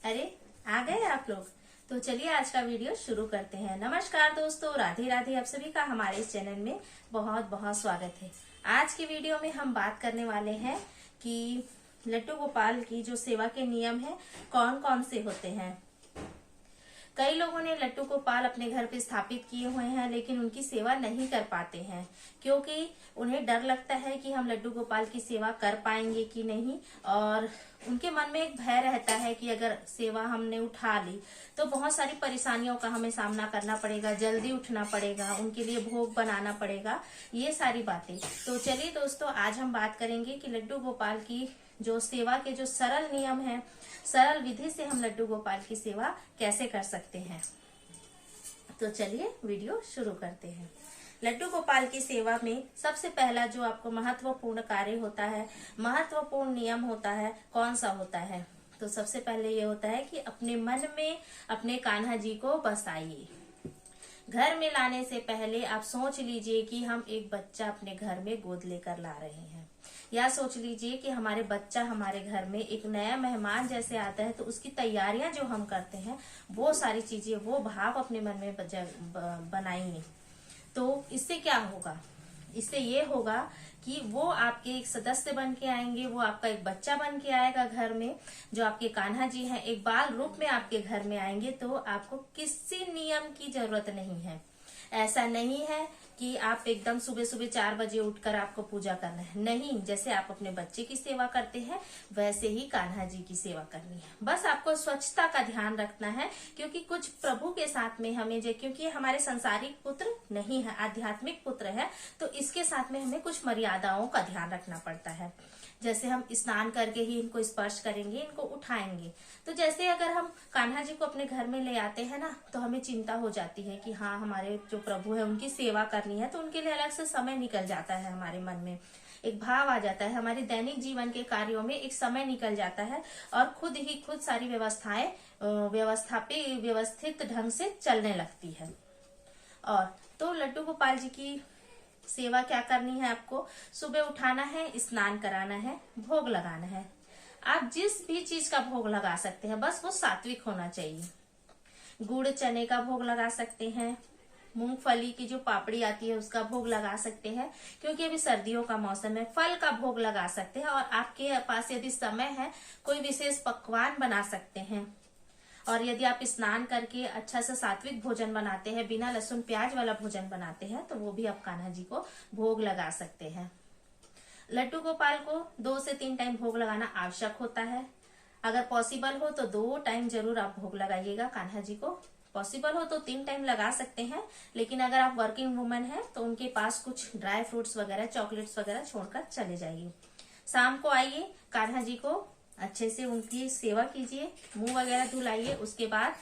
अरे आ गए आप लोग। तो चलिए आज का वीडियो शुरू करते हैं। नमस्कार दोस्तों, राधे राधे। आप सभी का हमारे इस चैनल में बहुत बहुत स्वागत है। आज की वीडियो में हम बात करने वाले हैं कि लड्डू गोपाल की जो सेवा के नियम है कौन कौन से होते हैं। कई लोगों ने लड्डू गोपाल अपने घर पे स्थापित किए हुए हैं, लेकिन उनकी सेवा नहीं कर पाते हैं क्योंकि उन्हें डर लगता है कि हम लड्डू गोपाल की सेवा कर पाएंगे कि नहीं, और उनके मन में एक भय रहता है कि अगर सेवा हमने उठा ली तो बहुत सारी परेशानियों का हमें सामना करना पड़ेगा, जल्दी उठना पड़ेगा, उनके लिए भोग बनाना पड़ेगा, ये सारी बातें। तो चलिए दोस्तों, आज हम बात करेंगे कि लड्डू गोपाल की जो सेवा के जो सरल नियम है, सरल विधि से हम लड्डू गोपाल की सेवा कैसे कर सकते हैं। तो चलिए वीडियो शुरू करते हैं। लड्डू गोपाल की सेवा में सबसे पहला जो आपको महत्वपूर्ण कार्य होता है, महत्वपूर्ण नियम होता है, कौन सा होता है? तो सबसे पहले ये होता है कि अपने मन में अपने कान्हा जी को बसाइए। घर में लाने से पहले आप सोच लीजिए कि हम एक बच्चा अपने घर में गोद लेकर ला रहे हैं, या सोच लीजिए कि हमारे बच्चा हमारे घर में एक नया मेहमान जैसे आता है, तो उसकी तैयारियां जो हम करते हैं वो सारी चीजें, वो भाव अपने मन में बनाइए। तो इससे क्या होगा? इससे ये होगा कि वो आपके एक सदस्य बन के आएंगे, वो आपका एक बच्चा बन के आएगा घर में, जो आपके कान्हा जी हैं एक बाल रूप में आपके घर में आएंगे। तो आपको किसी नियम की जरूरत नहीं है। ऐसा नहीं है कि आप एकदम सुबह सुबह 4 बजे उठकर आपको पूजा करना है, नहीं। जैसे आप अपने बच्चे की सेवा करते हैं वैसे ही कान्हा जी की सेवा करनी है। बस आपको स्वच्छता का ध्यान रखना है, क्योंकि कुछ प्रभु के साथ में हमें क्योंकि हमारे संसारिक पुत्र नहीं है, आध्यात्मिक पुत्र है, तो इसके साथ में हमें कुछ मर्यादाओं का ध्यान रखना पड़ता है। जैसे हम स्नान करके ही इनको स्पर्श करेंगे, इनको उठाएंगे। तो जैसे अगर हम कान्हा जी को अपने घर में ले आते हैं ना, तो हमें चिंता हो जाती है कि हाँ, हमारे जो प्रभु है उनकी सेवा करनी है, तो उनके लिए अलग से समय निकल जाता है। हमारे मन में एक भाव आ जाता है, हमारे दैनिक जीवन के कार्यों में एक समय निकल जाता है, और खुद सारी व्यवस्थाएं व्यवस्थित ढंग से चलने लगती है। और तो लड्डू गोपाल जी की सेवा क्या करनी है? आपको सुबह उठाना है, स्नान कराना है, भोग लगाना है। आप जिस भी चीज का भोग लगा सकते हैं, बस वो सात्विक होना चाहिए। गुड़ चने का भोग लगा सकते हैं, मूंगफली की जो पापड़ी आती है उसका भोग लगा सकते हैं, क्योंकि अभी सर्दियों का मौसम है। फल का भोग लगा सकते हैं, और आपके पास यदि समय है कोई विशेष पकवान बना सकते हैं। और यदि आप स्नान करके अच्छा सा सात्विक भोजन बनाते हैं, बिना लहसुन प्याज वाला भोजन बनाते हैं, तो वो भी आप कान्हा जी को भोग लगा सकते हैं। लड्डू गोपाल को 2 से 3 टाइम भोग लगाना आवश्यक होता है। अगर पॉसिबल हो तो 2 टाइम जरूर आप भोग लगाइएगा कान्हा जी को। पॉसिबल हो तो 3 टाइम लगा सकते हैं, लेकिन अगर आप वर्किंग वुमन है तो उनके पास कुछ ड्राई फ्रूट्स वगैरह, चॉकलेट्स वगैरह छोड़कर चले जाइए। शाम को आइए, कान्हा जी को अच्छे से उनकी सेवा कीजिए, मुंह वगैरह धुलाइए। उसके बाद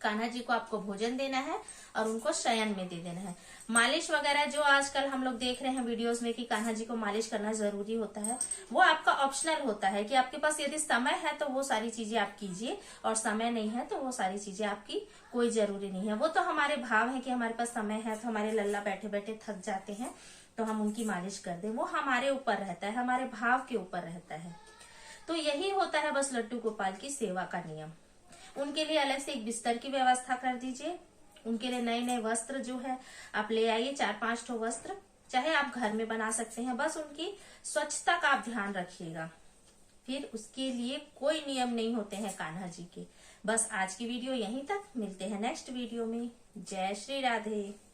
कान्हा जी को आपको भोजन देना है और उनको शयन में दे देना है। मालिश वगैरह जो आजकल हम लोग देख रहे हैं वीडियोस में कि कान्हा जी को मालिश करना जरूरी होता है, वो आपका ऑप्शनल होता है कि आपके पास यदि समय है तो वो सारी चीजें आप कीजिए, और समय नहीं है तो वो सारी चीजें आपकी कोई जरूरी नहीं है। वो तो हमारे भाव है कि हमारे पास समय है, तो हमारे लल्ला बैठे बैठे थक जाते हैं तो हम उनकी मालिश कर दें, वो हमारे ऊपर रहता है, हमारे भाव के ऊपर रहता है। तो यही होता है बस लड्डू गोपाल की सेवा का नियम। उनके लिए अलग से एक बिस्तर की व्यवस्था कर दीजिए। उनके लिए नए नए वस्त्र जो है आप ले आइए, 4-5 ठो वस्त्र, चाहे आप घर में बना सकते हैं। बस उनकी स्वच्छता का आप ध्यान रखिएगा। फिर उसके लिए कोई नियम नहीं होते हैं कान्हा जी के। बस आज की वीडियो यहीं तक, मिलते हैं नेक्स्ट वीडियो में। जय श्री राधे।